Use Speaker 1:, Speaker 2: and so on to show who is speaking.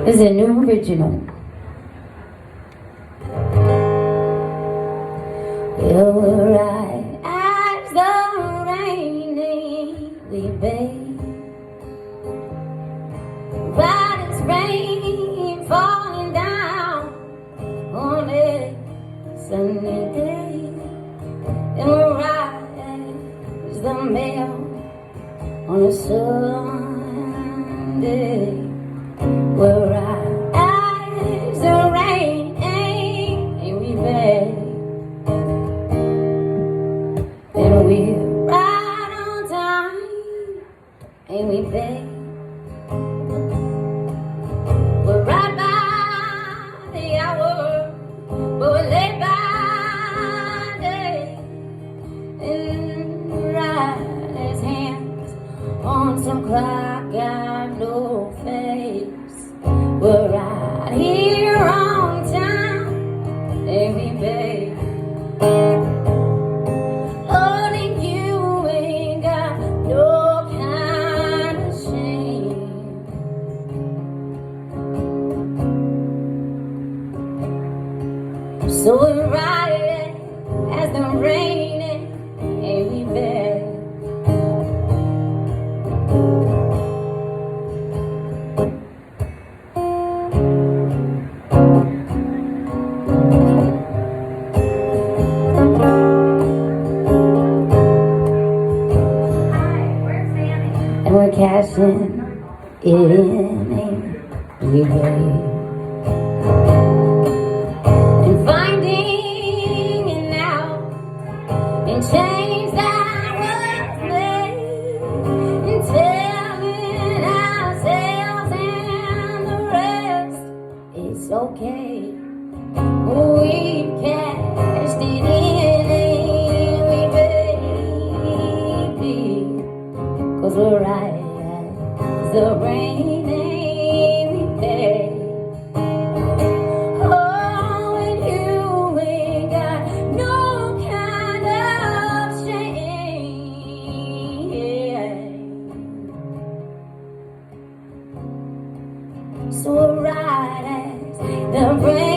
Speaker 1: This is a new original. Well, we're right as the rain, we bathe. Right as rain falling down on a sunny day. And we're right as the mail on a Sunday. We're right as the rain, and we bathe. And we're right on time, and we bathe. We're right by the hour, but we're late by day. And right as hands on some clock, got no face. We're right here on time, and we bathe. Loving you ain't got no kind of shame. So we're right as the rain, and we bathe. And we're cashing it in every day. And finding it out and change that was made. And telling ourselves and the rest it's okay. We cashed it in every baby. 'Cause we're right as the rain, we bathe. Oh, and you ain't got no kind of shame. So we're right as the rain.